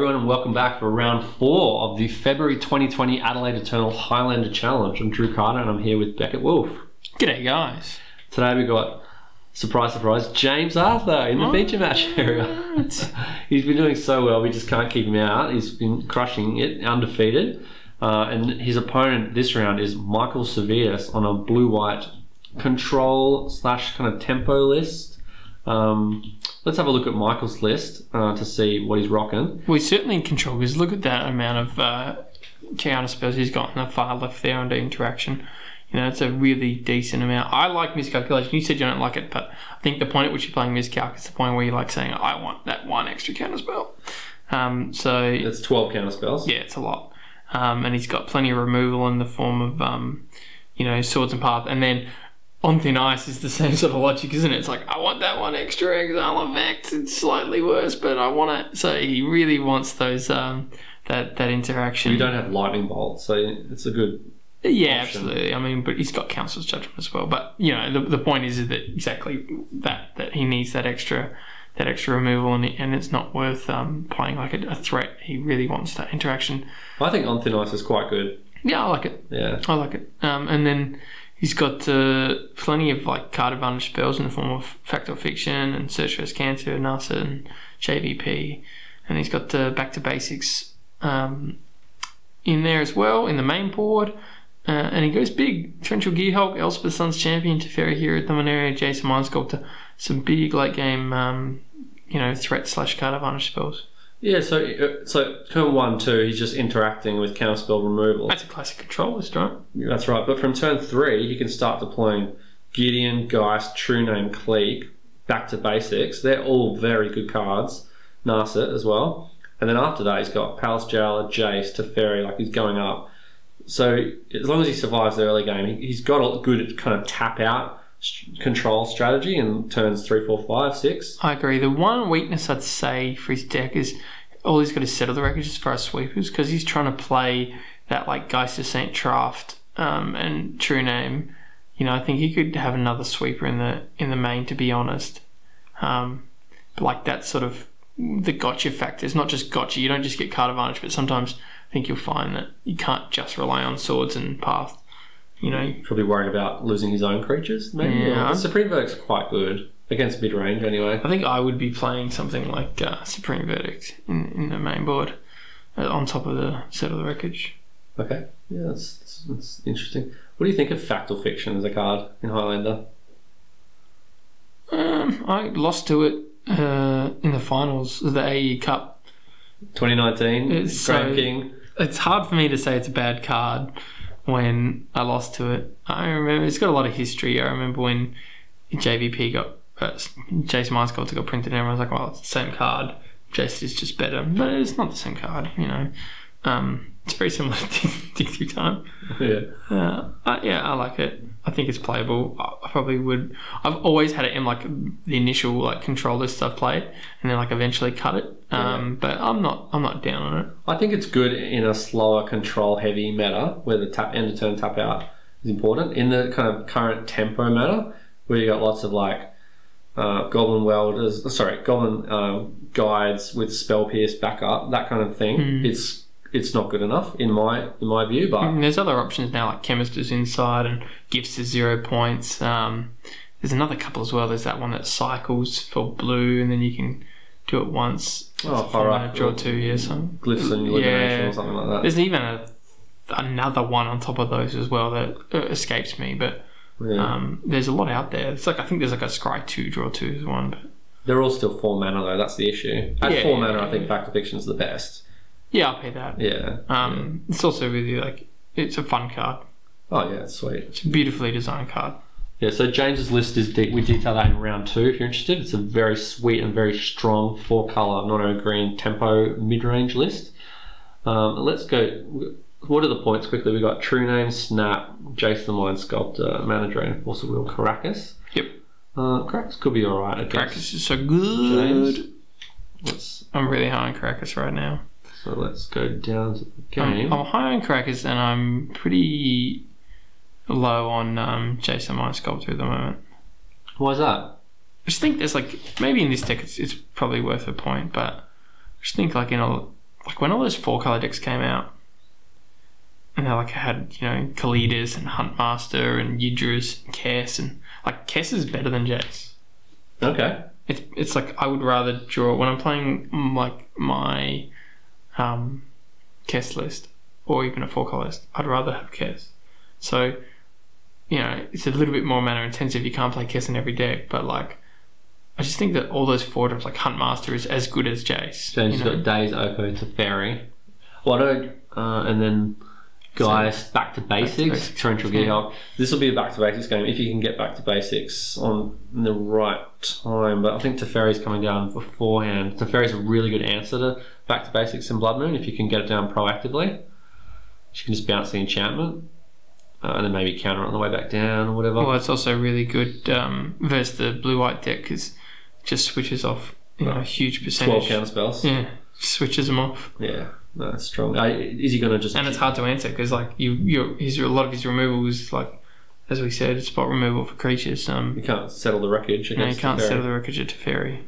everyone, and welcome back for round 4 of the February 2020 Adelaide Eternal Highlander Challenge. I'm Drew Carter and I'm here with Beckett Wolfe. G'day guys. Today we got, surprise surprise, James Arthur in the feature match area. He's been doing so well, we just can't keep him out. He's been crushing it, undefeated. And his opponent this round is Michael Savidis on a blue-white control / kind of tempo list. Let's have a look at Michael's list to see what he's rocking. Well, he's certainly in control because look at that amount of counter spells he's got in the far left there under interaction. You know, it's a really decent amount. I like miscalculation. You said you don't like it, but I think the point at which you're playing miscalc is the point where you're like saying, I want that one extra counter spell. So that's 12 counter spells. Yeah, it's a lot. And he's got plenty of removal in the form of, you know, swords and path. And then on thin ice is the same sort of logic, isn't it? It's like, I want that one extra exile effect. It's slightly worse, but I want it. So he really wants those that interaction. You don't have lightning bolt, so it's a good option. Absolutely. I mean, but he's got Council's Judgment as well. But you know, the point is that exactly that he needs that extra removal, and it's not worth playing like a threat. He really wants that interaction. I think on thin ice is quite good. Yeah, I like it. Yeah, I like it. And then he's got plenty of like card advantage spells in the form of Fact or Fiction and Search for Cancer, NASA and JVP. And he's got Back to Basics in there as well in the main board. And he goes big. Torrential Gearhulk, Elspeth Sun's Champion, Teferi Hero, Dominaria, Jason Mind Sculptor. Some big late game, you know, threat / card advantage spells. Yeah, so turn 1, 2, he's just interacting with counterspell removal. That's a classic control list, right? That's right, but from turn 3, he can start deploying Gideon, Geist, True Name, Cleek, Back to Basics. They're all very good cards. Narset as well. And then after that, he's got Palace Jailer, Jace, Teferi, like he's going up. So as long as he survives the early game, he's got a good kind of tap out control strategy in turns 3, 4, 5, 6. I agree. The one weakness I'd say for his deck is all he's got to settle the wreckage as far as sweepers, because he's trying to play that like Geist of Saint Traft and True Name. You know, I think he could have another sweeper in the main, to be honest. But like that sort of the gotcha factor. It's not just gotcha. You don't just get card advantage, but sometimes I think you'll find that you can't just rely on swords and path. You know, probably worried about losing his own creatures, maybe. Yeah, Supreme Verdict's quite good against mid range, anyway. I think I would be playing something like Supreme Verdict in the main board on top of the Settle the Wreckage. Okay, yeah, that's interesting. What do you think of Fact or Fiction as a card in Highlander? I lost to it in the finals of the AE Cup 2019. Grand King. It's hard for me to say it's a bad card when I lost to it. I remember it's got a lot of history. I remember when JVP got Jason Mind Sculptor got printed and everyone was like, well, it's the same card. Jace is just better. But it's not the same card, you know. It's very similar to Dig Through Time. Yeah. Yeah, I like it. I think it's playable. I probably would. I've always had it in like the initial like control list I've played, and then like eventually cut it. But I'm not down on it. I think it's good in a slower control heavy meta where the end of turn tap out is important. In the kind of current tempo meta where you got lots of like Goblin guides with spell pierce backup, that kind of thing. It's not good enough in my view, but there's other options now like Chemist is inside and Gifts is 0 points. There's another couple as well. There's that one that cycles for blue and then you can do it once. Draw 2, yeah. Glyphs and Elimination or something like that. There's even another one on top of those as well that escapes me, but there's a lot out there. It's like I think there's like a Scry 2 draw 2 is one, but they're all still 4 mana though. That's the issue. At 4 mana, I think Fact or Fiction is the best. Yeah, I'll pay that. Yeah. It's also really like it's a fun card. Oh yeah, it's sweet. It's a beautifully designed card. Yeah, so James's list is we detail that in round 2 if you're interested. It's a very sweet and very strong 4-color mono green tempo mid-range list. Let's go. What are the points quickly? We got True Name, Snap, Jace the Mind Sculptor, Mana Drain, Force of Will, Caracas. Yep. Caracas could be alright. Caracas is so good. James. I'm really high on Caracas right now. So let's go down to the game. I'm high on Caracas and I'm pretty low on Jason Mind Sculptor at the moment. Why is that? I just think there's like, maybe in this deck it's probably worth a point, but I just think like in a like when all those 4-colour decks came out, and they like had, you know, Kalidas and Huntmaster and Yidris and Kess, and like Kess is better than Jace. Okay. It's like I would rather draw when I'm playing like my Kess list or even a 4-colour list. I'd rather have Kess. So, you know, it's a little bit more mana intensive. You can't play Kess in every deck, but like I just think that all those 4 drops like Huntmaster is as good as Jace. James has got Days, Oko, Teferi. And then Guys, back to basics. Torrential Gearhulk. This will be a back to basics game if you can get back to basics on the right time. But I think Teferi's coming down beforehand. Teferi's a really good answer to back to basics in Blood Moon if you can get it down proactively. You can just bounce the enchantment and then maybe counter it on the way back down or whatever. Well, it's also really good versus the blue-white deck because it just switches off a huge percentage. 12 counter spells. Yeah, switches them off. Yeah. No, that's strong. Is he going to just... And it's hard to answer because like a lot of his removal is like, as we said, spot removal for creatures. You can't settle the wreckage against No, you can't settle the wreckage at Teferi.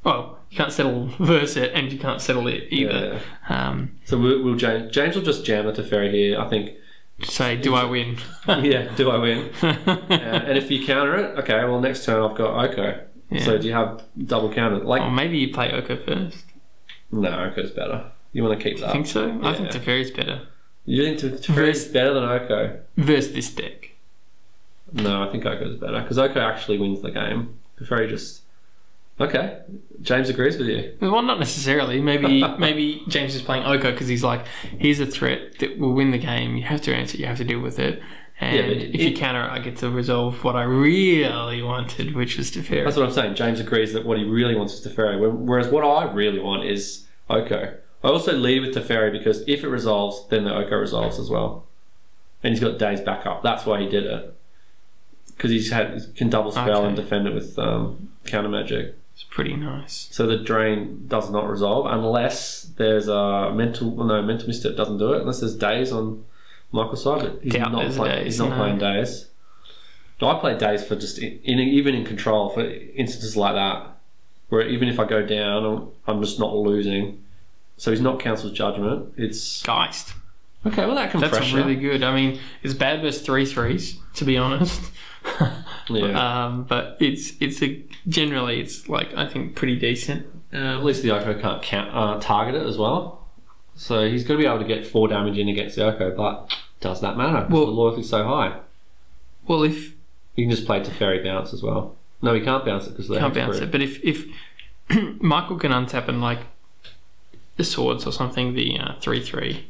Well, you can't settle verse it and you can't settle it either. Yeah. So we'll James will just jam the Teferi here, I think. Say, do I win? Yeah, do I win? And if you counter it, okay, well next turn I've got Oko. Yeah. So do you have double counter? Like, or maybe you play Oko first. No, Oko's better. You want to keep that? I think so. Yeah. I think Teferi's better. You think Teferi's better than Oko? Versus this deck. No, I think Oko's better because Oko actually wins the game. Teferi just... Okay, James agrees with you. Well, not necessarily. Maybe James is playing Oko because he's like, here's a threat that will win the game. You have to answer. You have to deal with it. And if you counter it, I get to resolve what I really wanted, which was Teferi. That's what I'm saying. James agrees that what he really wants is Teferi, whereas what I really want is Oko. I also lead with Teferi because if it resolves, then the Oko resolves as well. And he's got Days back up. That's why he did it. Because he can double spell and defend it with counter magic. It's pretty nice. So the drain does not resolve unless there's a mental Mystic doesn't do it unless there's Days on Michael's side. But he's not playing Days. No, I play Days for just even in control for instances like that, where even if I go down, I'm just not losing. So he's not Council's Judgment. It's Geist. Okay, well that's really good. I mean, it's bad versus 3/3s, to be honest. Yeah. But generally it's like I think pretty decent. At least the Oko can't target it as well. So he's going to be able to get 4 damage in against the Oko, but does that matter? Well, the loyalty's so high. Well, if you can just play Teferi bounce as well. No, he can't bounce it because they can't bounce it. But if Michael can untap and like the swords or something, the 3/3.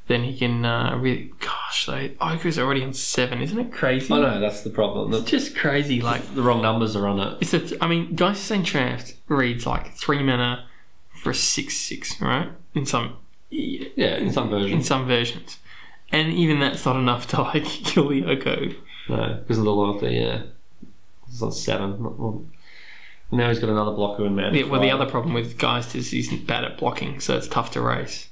Then he can really... Gosh, Oko's already on 7. Isn't it crazy? I know, that's the problem. It's just crazy. Like the wrong numbers are on it. I mean, Geist Entranced reads like 3 mana for a 6/6, right? In some versions. In some versions. And even that's not enough to like kill the Oko. No, because of the loyalty, yeah. It's on 7. Now he's got another blocker in man. Yeah, well, the other problem with Geist is he's bad at blocking, so it's tough to race.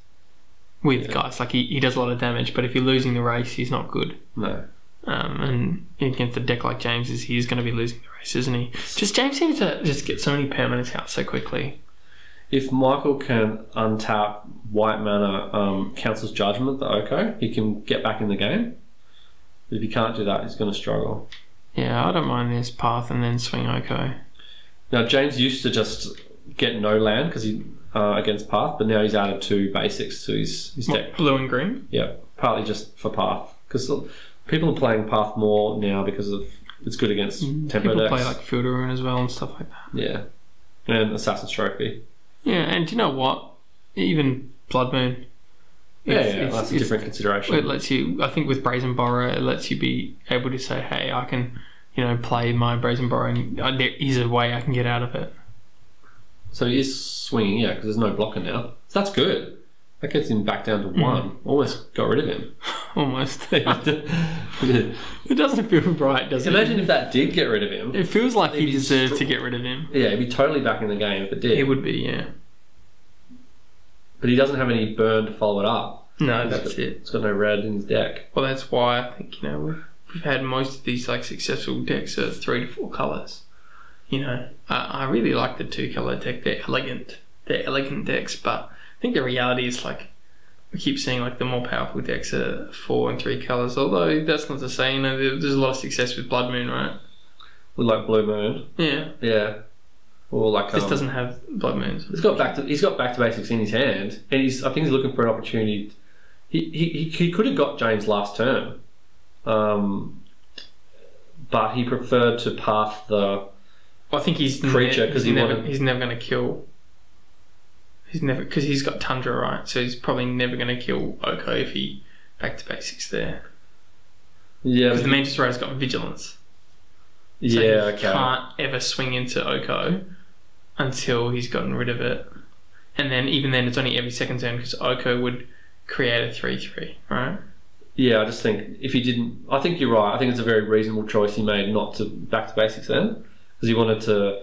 With Geist, like he does a lot of damage, but if you're losing the race, he's not good. No. And against a deck like James's, he's going to be losing the race, isn't he? James seems to just get so many permanents out so quickly. If Michael can untap white mana Council's Judgment, the Oko, he can get back in the game. But if he can't do that, he's going to struggle. Yeah, I don't mind this path and then swing Oko. Now, James used to just get no land because he against path, but now he's added 2 basics to his deck. Blue and green? Yeah, partly just for path. Because people are playing path more now because of it's good against tempo decks. People play like Field of Ruin as well and stuff like that. Yeah. And Assassin's Trophy. Yeah, and do you know what? Even Blood Moon. That's a different consideration. It lets you, I think with Brazen Borrower, it lets you be able to say, hey, I can, play my Brazen Borrower and there is a way I can get out of it. So he is swinging, because there's no blocker now. So that's good. That gets him back down to 1. Almost got rid of him. Almost. It doesn't feel right, does it? Imagine if that did get rid of him. It feels like he deserved to get rid of him. Yeah, he'd be totally back in the game if it did. He would be, yeah. But he doesn't have any burn to follow it up. No, that's it. It's got no red in his deck. Well, that's why I think, we've had most of these like successful decks are 3 to 4 colours. I really like the 2-colour deck. They're elegant. They're elegant decks, but think the reality is like we keep seeing like the more powerful decks are 4 and 3 colours. Although that's not to say, you know, there's a lot of success with Blood Moon, right? With like Blue Moon. Yeah. Yeah. Or like this doesn't have Blood Moons. He's got back to basics in his hand, and I think he's looking for an opportunity. He could have got James last turn, but he preferred to path the. I think he's creature because he's never going to kill. He's never, because he's got Tundra, right? So he's probably never going to kill Oko if he back to basics there. Yeah, because the Mantis Rider's got Vigilance. So yeah, he can't ever swing into Oko until he's gotten rid of it. And then even then, it's only every second turn because Oko would create a 3/3, right? Yeah, I just think if he didn't, I think you're right. I think it's a very reasonable choice he made not to back to basics then, because he wanted to.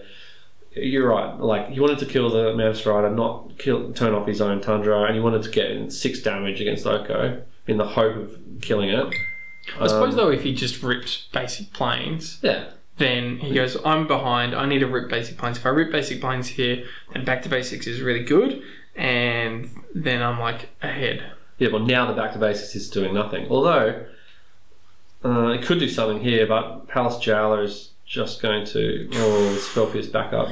You're right. Like he wanted to kill the Mantis Rider, not turn off his own Tundra, and he wanted to get 6 damage against Oko in the hope of killing it. I suppose though, if he just rips basic planes, yeah. Then he goes, I'm behind, I need to rip basic planes. If I rip basic planes here, then back to basics is really good, and then I'm like ahead. Yeah, but now the back to basics is doing nothing. Although, it could do something here, but Palace Jailer is just going to... Oh, Spellfierce back up.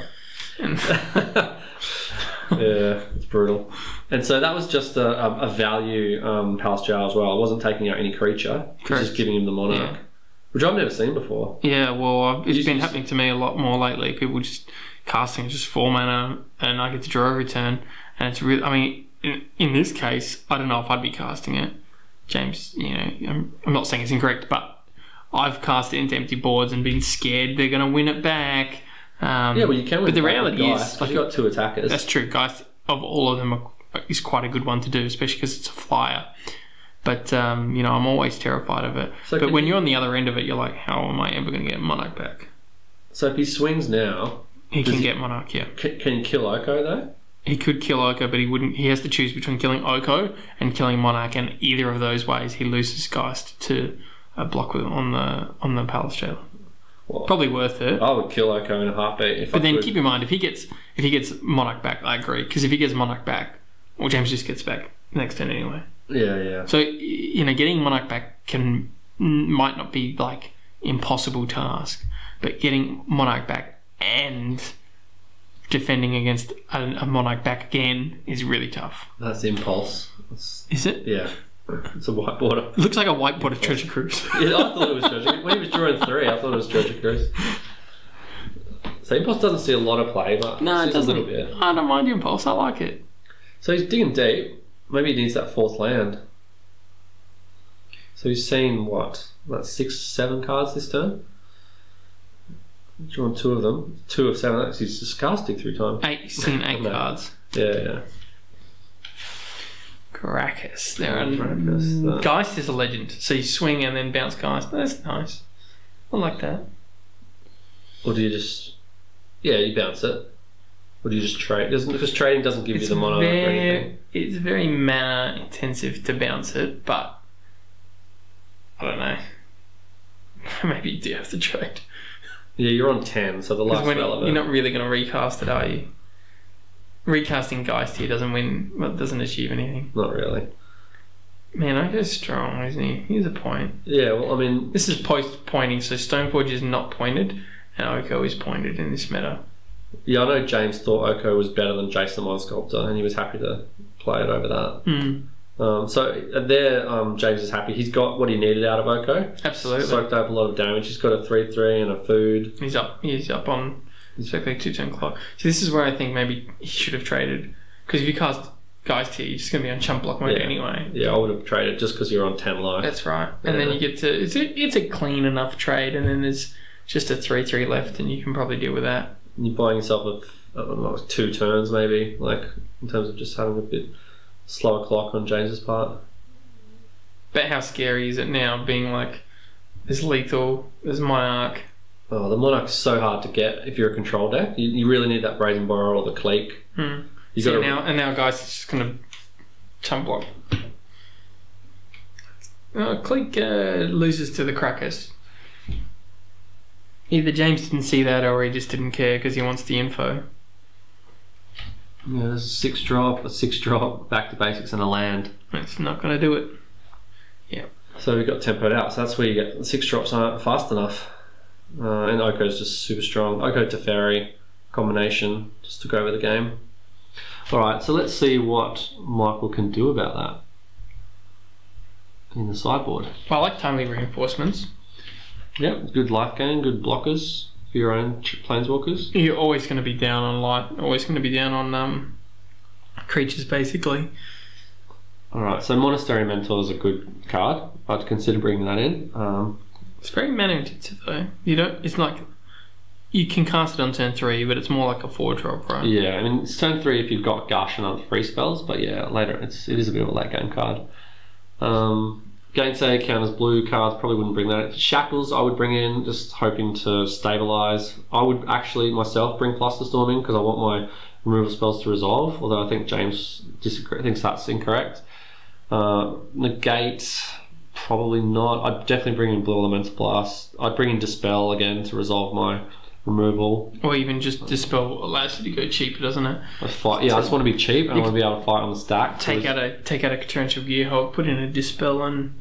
Yeah, it's brutal. And so that was just a value Palace Jailer as well. It wasn't taking out any creature. It was just giving him the Monarch. Yeah. Which I've never seen before. Yeah, well, it's been happening to me a lot more lately. People just casting just 4 mana and I get to draw every turn. And it's really, I mean, in this case, I don't know if I'd be casting it. James, you know, I'm not saying it's incorrect, but I've cast it into empty boards and been scared they're going to win it back. Yeah, well, you can win. But the reality is, like, you've got 2 attackers. That's true. Geist, of all of them, is quite a good one to do, especially because it's a flyer. But, you know, I'm always terrified of it. So but when you're on the other end of it, you're like, how am I ever going to get Monarch back? So if he swings now... He can get Monarch, yeah. Can he kill Oko, though? He could kill Oko, but he wouldn't. He has to choose between killing Oko and killing Monarch, and either of those ways, he loses Geist to a block on the Palace Jailer. Well, probably worth it. I would kill Oko in a heartbeat. But then keep in mind, if he gets Monarch back, I agree. Because if he gets Monarch back, well, James just gets back next turn anyway. Yeah, yeah. So, you know, getting Monarch back might not be like impossible task, but getting Monarch back and defending against a Monarch back again is really tough. That's Impulse. Is it? Yeah. It's a white border. It looks like a white border Treasure Cruise. Yeah, I thought it was Treasure Cruise. When he was drawing 3, I thought it was Treasure Cruise. So Impulse doesn't see a lot of play, but no, it doesn't. A little bit. I don't mind Impulse. I like it. So he's digging deep. Maybe he needs that 4th land. So he's seen what? Like 6, 7 cards this turn? He's drawn 2 of them. 2 of 7. He's just casting through time. 8. He's seen 8 cards. Yeah, yeah. Caracas. Geist is a legend. So you swing and then bounce Geist. That's nice. I like that. Or do you just... Yeah, you bounce it. Or do you just trade? Because trading doesn't give you the Monarch or anything. It's very mana intensive to bounce it, but I don't know. Maybe you do have to trade. Yeah, you're on 10, so the last relevant. You're not really going to recast it, are you? Recasting Geist here doesn't achieve anything. Not really. Man, Oko's strong, isn't he? He's a point. Yeah, well, I mean... This is post-pointing, so Stoneforge is not pointed, and Oko is pointed in this meta. Yeah, I know James thought Oko was better than Jason the Mind Sculptor, and he was happy to play it over that. So there, James is happy. He's got what he needed out of Oko. Absolutely. Soaked up a lot of damage. He's got a 3/3 and a food. He's up on exactly 2-turn clock. So this is where I think maybe he should have traded. Because if you cast Geist here, you're just going to be on chump block mode anyway. Yeah, I would have traded just because you're on 10 life. That's right. And then you get to... It's a clean enough trade, and then there's just a 3/3 left, and you can probably deal with that. You're buying yourself like 2 turns maybe, like in terms of just having a bit slower clock on James's part. But how scary is it now being like, there's lethal, there's Monarch. Oh, the Monarch's so hard to get if you're a control deck. You really need that Brazen Borrower or the Cleek. Now guys, it's just going to chump block. Cleek loses to the Crackers. Either James didn't see that or he just didn't care because he wants the info. Yeah, there's a 6-drop, back to basics, and a land. It's not going to do it. Yeah. So we got tempoed out. So that's where you get the 6 drops aren't fast enough. And Oko's just super strong. Oko Teferi combination just took over the game. Alright, so let's see what Michael can do about that in the sideboard. Well, I like timely reinforcements. Yep, good life gain, good blockers for your own planeswalkers. You're always going to be down on life, always going to be down on creatures, basically. Alright, so Monastery Mentor is a good card. I'd consider bringing that in. It's very mana intensive though. It's like you can cast it on turn 3, but it's more like a 4-drop, right? Yeah, I mean it's turn 3 if you've got Gush and other free spells, but yeah, later it is a bit of a late game card. Gainsay counters blue cards, probably wouldn't bring that. Shackles I would bring in, just hoping to stabilise. I would actually myself bring Flusterstorm in because I want my removal spells to resolve, although I think James thinks that's incorrect. Negate, probably not. I'd definitely bring in Blue Elemental Blast. I'd bring in Dispel again to resolve my removal. Or even just Dispel allows you to go cheaper, doesn't it? I just want to be cheap and I want to be able to fight on the stack. Take out a Torrential Gearhulk, put in a Dispel and...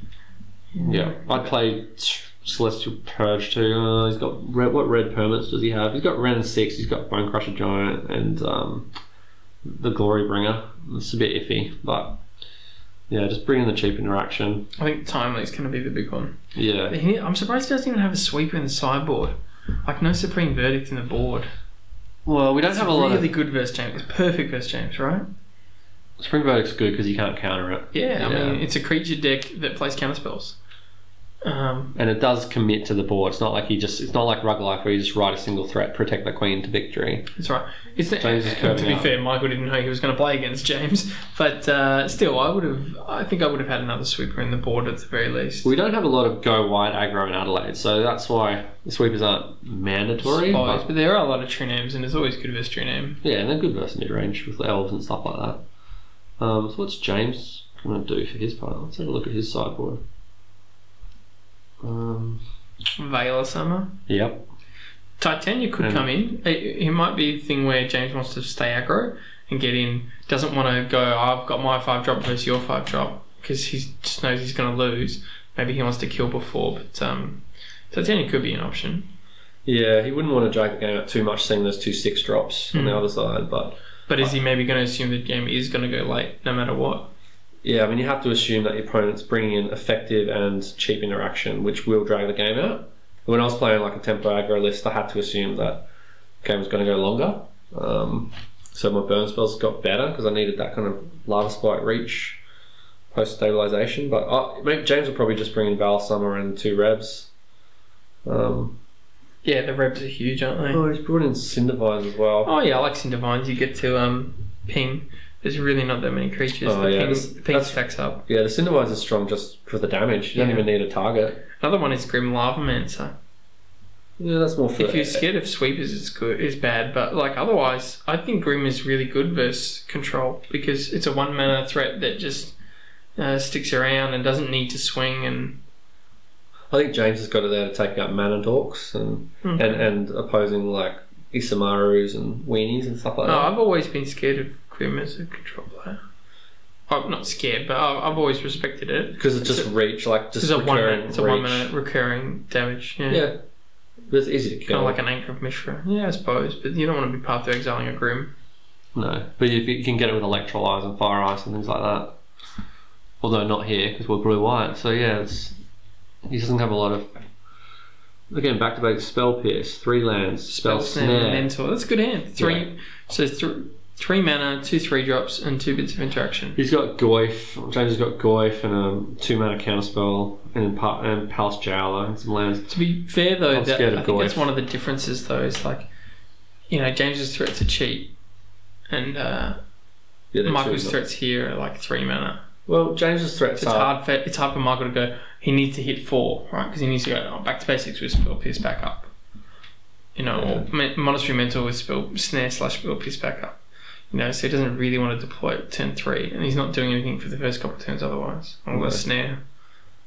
Yeah, I'd play Celestial Purge too. He's got what red permits does he have? He's got Ren 6, he's got Bone Crusher Giant and the Glory Bringer. It's a bit iffy, but yeah, just bring in the cheap interaction. I think Timely is going to be the big one. Yeah. I'm surprised he doesn't even have a sweeper in the sideboard. Like no Supreme Verdict in the board. Well, we don't have a lot of... It's really good versus James. It's perfect versus James, right? Spring Verdict's good because you can't counter it. Yeah, I mean, it's a creature deck that plays counterspells. And it does commit to the board. It's not like it's not like Rug Life where you just write a single threat, protect the queen to victory. That's right. James is to be fair, Michael didn't know he was going to play against James, but still, I think I would have had another sweeper in the board at the very least. We don't have a lot of go wide aggro in Adelaide, so that's why the sweepers aren't mandatory. But there are a lot of true names, and it's always good versus true name. Yeah, and they're good versus mid range with elves and stuff like that. So what's James going to do for his part? Let's have a look at his sideboard. Veil Summer. Yep. Titania could come in. It might be a thing where James wants to stay aggro and get in. Doesn't want to go, I've got my 5-drop versus your 5-drop because he just knows he's going to lose. Maybe he wants to kill before, but Titania could be an option. Yeah, he wouldn't want to drag the game out too much seeing those 2 6-drops on the other side, but is he maybe going to assume the game is going to go late no matter what? Yeah, I mean, you have to assume that your opponent's bringing in effective and cheap interaction, which will drag the game out. When I was playing like a tempo aggro list, I had to assume that the game was going to go longer. So my burn spells got better because I needed that kind of Lava Spike reach post-stabilization. But maybe James will probably just bring in Val Summer and 2 Rebs. Yeah, the Rebs are huge, aren't they? Oh, he's brought in Cindervines as well. Oh yeah, I like Cindervines. You get to ping. There's really not that many creatures. The ping stacks up. Yeah, the Cindervines are strong just for the damage. You don't even need a target. Another one is Grim Lavamancer. Yeah, that's more for... If you're scared of sweepers, it's bad. But like otherwise, I think Grim is really good versus control because it's a 1-mana threat that just sticks around and doesn't need to swing. And I think James has got it there to take out mana dorks and opposing like Isamarus and weenies and stuff like that. I've always been scared of Grim as a control player. I'm not scared, but I've always respected it because it's just reach, like just recurring. It's a 1-minute recurring damage. Yeah, but it's easy to kill. Kind of like an Anchor of Mishra. Yeah, I suppose, but you don't want to be path to exiling a Grim. No, but you can get it with Electrolyze and Fire Ice and things like that. Although not here because we're blue-white. So yeah, he doesn't have a lot of. Again, back to back Spell Pierce, 3 lands, Spell Snare, Mentor. That's a good hand. 3 mana, 2 3-drops, and 2 bits of interaction. He's got Goyf. James has got Goyf and a 2-mana counterspell and Palace Jowler and some lands. To be fair though, I think that's one of the differences though. Is like, James's threats are cheap, and Michael's threats here are like 3 mana. Well, James's threats are... It's hard for Michael to go, he needs to hit 4, right? Because he needs to go back to basics with Spell Pierce back up. Or Monastery Mentor with Snare/Spell Pierce back up. So he doesn't really want to deploy at turn 3, and he's not doing anything for the first couple of turns otherwise. Or Snare.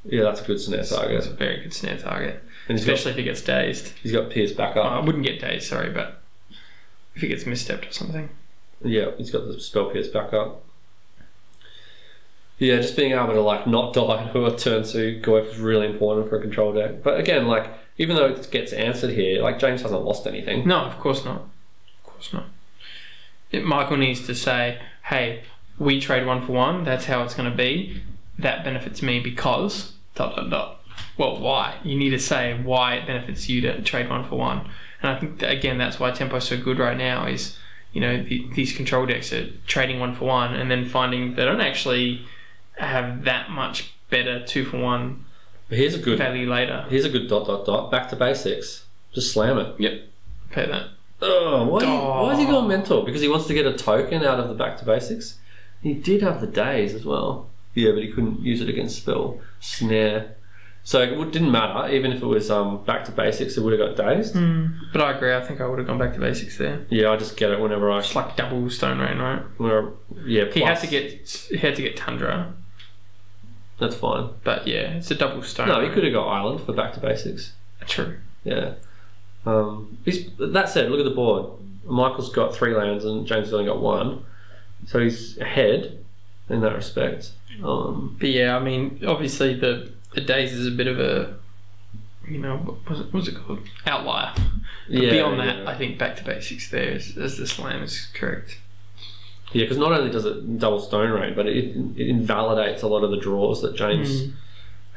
Yeah, that's a good snare target. It's a very good snare target. And especially if he gets dazed. He's got Pierce back up. I wouldn't get dazed, sorry, but if he gets misstepped or something. Yeah, he's got the spell pierce back up. Yeah, just being able to like not die to a turn 2 Goyf is really important for a control deck. But again, like even though it gets answered here, like James hasn't lost anything. No, of course not. Of course not. Michael needs to say, hey, we trade 1 for 1, that's how it's going to be. That benefits me because ... Well, why? You need to say why it benefits you to trade 1 for 1. And I think, that, again, that's why Tempo's so good right now is, you know, these control decks are trading 1 for 1 and then finding they don't actually have that much better 2 for 1 value later. Here's a good ... Back to basics. Just slam it. Yep. Pay that. Oh, why is he going mental? Because he wants to get a token out of the back to basics? He did have the days as well. Yeah, but he couldn't use it against spell. Snare. So it didn't matter, even if it was back to basics, it would have got dazed. But I agree, I think I would have gone back to basics there. Yeah, I just get it whenever I... It's like double Stone Rain, right? Yeah, plus. He had to get Tundra. That's fine. But yeah, it's a double Stone No, Rain. he could have got Island for back to basics. True. Yeah. That said, look at the board. Michael's got 3 lands and James has only got 1. So he's ahead in that respect. But yeah, I mean, obviously the days is a bit of a, you know, what's it called? Outlier. But beyond that, I think back to basics there as the slam is correct. Yeah, because not only does it double Stone Rain, but it invalidates a lot of the draws that James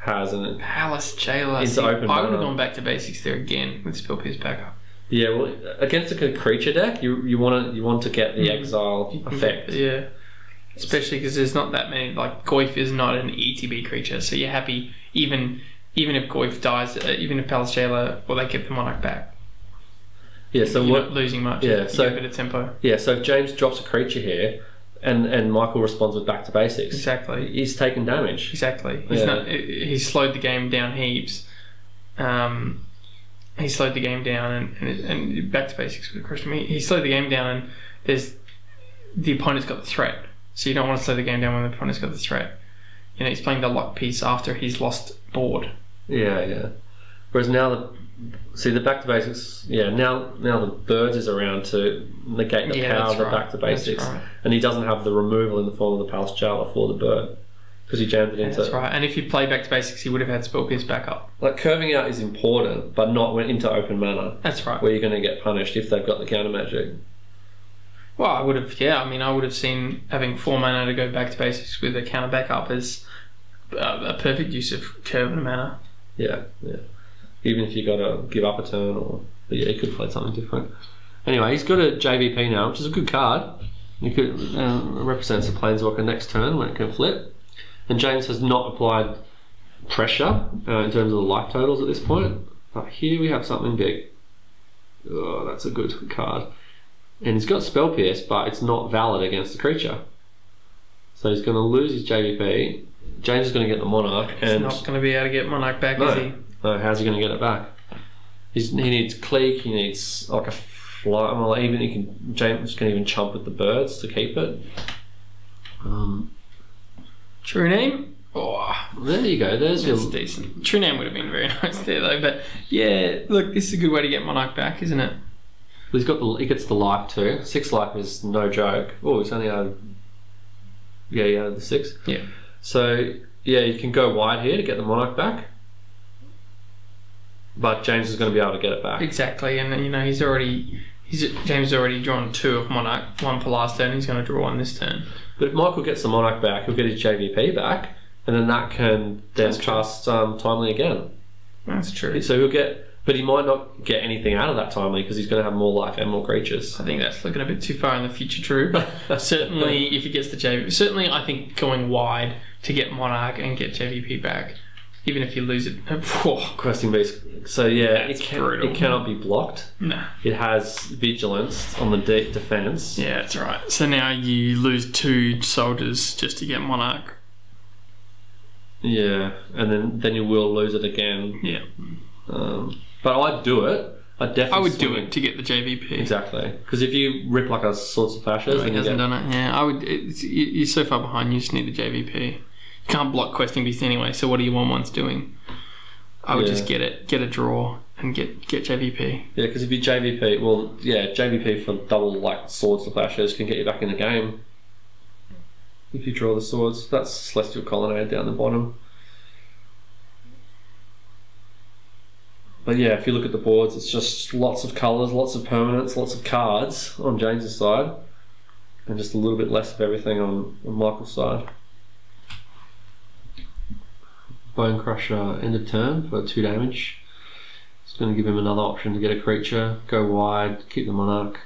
has. And Palace Jailer. It's open. I would have gone back to basics there again with Spell Pierce backup. Yeah, well, against a creature deck, you want to get the exile effect. Yeah. Especially because there's not that many, like Goyf is not an ETB creature, so you're happy even if Goyf dies, even if Palace Jailer, well, they kept the Monarch back. Yeah, so you're not losing much. Yeah, you get a bit of tempo. Yeah, so if James drops a creature here, and Michael responds with back to basics. Exactly. He's taken damage. Exactly. He's slowed the game down heaps. He slowed the game down and back to basics with a question. He slowed the game down and the opponent's got the threat. So you don't want to slow the game down when the opponent's got the threat. You know, he's playing the lock piece after he's lost board. Yeah. Whereas now the back to basics, now the birds is around to negate the power of the back to basics. Right. And he doesn't have the removal in the form of the Palace Jailer for the bird. Because he jammed it into... That's right. And if you play back to basics, he would have had Spell Pierce backup. Like, curving out is important, but not into open mana. That's right. Where you're going to get punished if they've got the counter magic. Well, I would have seen having 4 mana to go back to basics with a counter backup as a perfect use of curving mana. Yeah. Even if you got to give up a turn but yeah, he could play something different. Anyway, he's got a JVP now, which is a good card. He could represents the Planeswalker next turn when it can flip. And James has not applied pressure in terms of the life totals at this point. But here we have something big. Oh, that's a good card. And he's got Spell Pierce, but it's not valid against the creature. So he's going to lose his JVP. James is going to get the Monarch. He's not going to be able to get Monarch back, is he? No, how's he going to get it back? He needs Cleek, he needs like a fly. Well, James can even chump with the birds to keep it. True Name? Oh, there you go. That's decent. True Name would have been very nice there though. But yeah, look, this is a good way to get Monarch back, isn't it? Well, he gets the life too. 6 life is no joke. Oh, he's only had... Yeah, he had the 6. Yeah. So, yeah, you can go wide here to get the Monarch back. But James is going to be able to get it back. Exactly, and you know, James has already drawn 2 of Monarch, 1 for last turn, he's going to draw 1 this turn. But if Michael gets the Monarch back, he'll get his JVP back, and then that can then cast Timely again. That's true. So he'll get... But he might not get anything out of that Timely because he's going to have more life and more creatures. I think that's looking a bit too far in the future, true. But certainly, if he gets the JVP... Certainly, I think going wide to get Monarch and get JVP back, even if you lose it... Questing Beast. So, yeah, it cannot be blocked. No. It has Vigilance on the defense. Yeah, that's right. So now you lose 2 soldiers just to get Monarch. Yeah, and then you will lose it again. Yeah. But I'd do it. I would do it to get the JVP. Exactly. Because if you rip like a Swords of Ashes... No, he hasn't done it. Yeah, I would. You're so far behind, you just need the JVP. You can't block Questing Beast anyway, so what are your 1/1s doing? I would just get it, get a draw, and get JVP. Yeah, because if you JVP, well, yeah, JVP for double like swords to plowshares can get you back in the game. If you draw the swords, that's Celestial Colonnade down the bottom. But yeah, if you look at the boards, it's just lots of colours, lots of permanents, lots of cards on James's side, and just a little bit less of everything on Michael's side. Bone Crusher end of turn for 2 damage. It's going to give him another option to get a creature, go wide, keep the Monarch.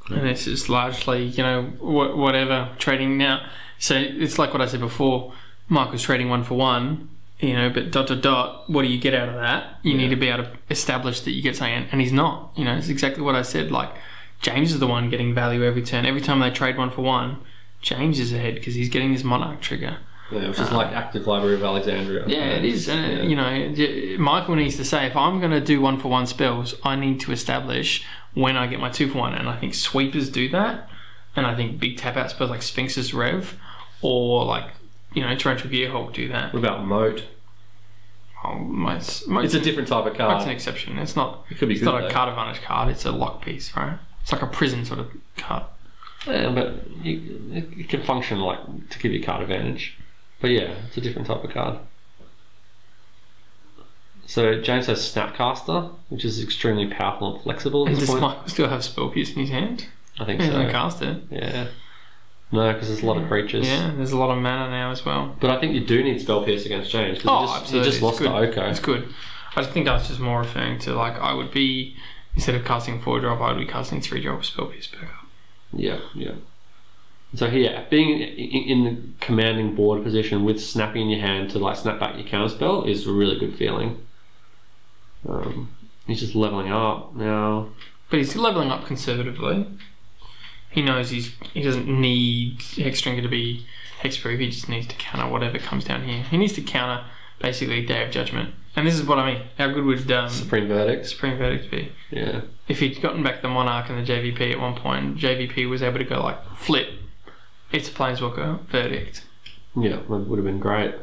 And this is largely, you know, whatever trading now. So it's like what I said before. Michael's trading 1 for 1, you know, but ... What do you get out of that? You need to be able to establish that you get something, and he's not. You know, it's exactly what I said. Like, James is the one getting value every turn. Every time they trade 1 for 1, James is ahead because he's getting this Monarch trigger. Yeah, which is like active Library of Alexandria. Yeah, it is. And, you know, Michael needs to say, if I'm going to do 1 for 1 spells, I need to establish when I get my 2 for 1. And I think sweepers do that. And I think big tap out spells like Sphinx's Rev or like, you know, Torrential Gearhulk do that. What about Moat? Oh, it's a different type of card. It's an exception. It's not. It could be. It's good, not though. a card advantage card. It's a lock piece, right? It's like a prison sort of card. Yeah, but it can function like to give you card advantage. But yeah, it's a different type of card. So James has Snapcaster, which is extremely powerful and flexible at And this does point. Michael still have Spell Pierce in his hand? I think He so. doesn't cast it. Yeah. No, because there's a lot of creatures. Yeah, there's a lot of mana now as well. But I think you do need Spell Pierce against James. Absolutely. He just lost to Oko. It's good. I think I was just more referring to, like, I would be, instead of casting 4-drop, I would be casting 3-drop Spell Pierce back up. Yeah, yeah. So yeah, being in the commanding board position with snapping in your hand to like snap back your counterspell is a really good feeling. He's just leveling up now. But he's leveling up conservatively. He knows he doesn't need Hexdrinker to be hexproof. He just needs to counter whatever comes down here. He needs to counter basically Day of Judgment. And this is what I mean. How good would Supreme Verdict be? Yeah. If he'd gotten back the Monarch and the JVP at one point, JVP was able to go like flip. It's a Planeswalker Verdict. Yeah, that would have been great.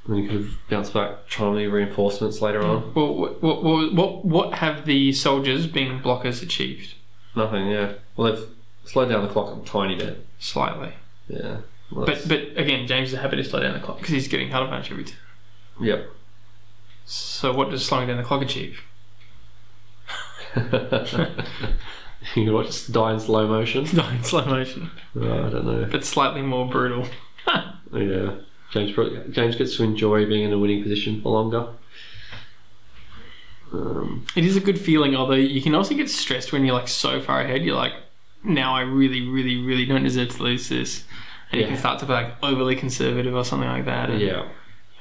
And then you could have bounced back trying to reinforcements later on. Well, what have the soldiers being blockers achieved? Nothing, yeah. Well, they've slowed down the clock a tiny bit. Slightly. Yeah. Well, But again, James is happy to slow down the clock because he's getting card advantage every turn. Yep. So what does slowing down the clock achieve? You can watch die in slow motion. Die in slow motion. Oh, I don't know. But slightly more brutal. Yeah. James gets to enjoy being in a winning position for longer. It is a good feeling, although you can also get stressed when you're like so far ahead. You're like, now I really, really, really don't deserve to lose this. And you can start to be like overly conservative or something like that. And yeah.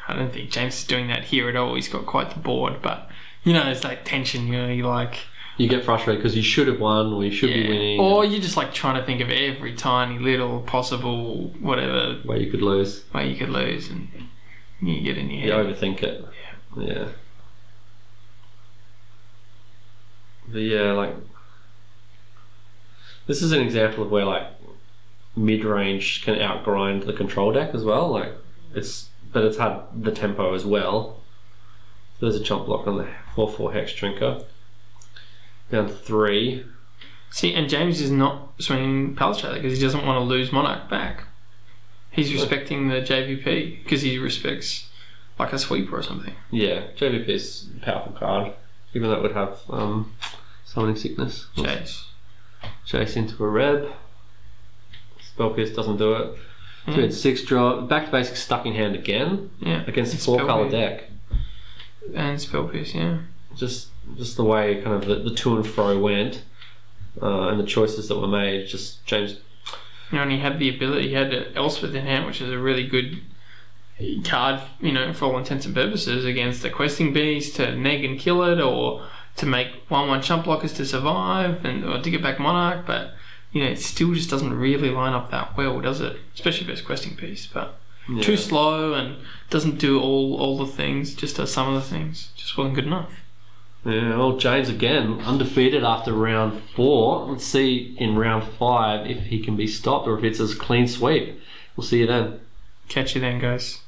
I don't think James is doing that here at all. He's got quite the board, but you know, it's like tension, you know, you like... You get frustrated because you should have won or you should be winning. Or you're just like trying to think of every tiny little possible whatever way you could lose. And you get in your head. You overthink it. Yeah. But yeah, like... This is an example of where like mid-range can outgrind the control deck as well. Like but it's had the tempo as well. So there's a chump block on the 4/4 Hexdrinker. Down to 3. See, and James is not swinging Palace Trailer because he doesn't want to lose Monarch back. He's respecting the JVP because he respects like a sweeper or something. Yeah, JVP is a powerful card. Even though it would have summoning sickness. Chase into a Reb. Spell Pierce doesn't do it. So we had 6 draw. Back to basics stuck in hand again. Yeah. Against a 4-colour deck. And Spell Pierce, yeah. Just the way kind of the to and fro went, and the choices that were made. Just James. You know, and he had the ability. He had Elspeth in hand, which is a really good card. You know, for all intents and purposes, against a questing beast to neg and kill it, or to make 1/1 chump blockers to survive, or to get back Monarch. But you know, it still just doesn't really line up that well, does it? Especially versus questing beast, but. Yeah. Too slow and doesn't do all the things, just does some of the things. Just wasn't good enough. Yeah, well, James again, undefeated after round 4. Let's see in round 5 if he can be stopped or if it's a clean sweep. We'll see you then. Catch you then, guys.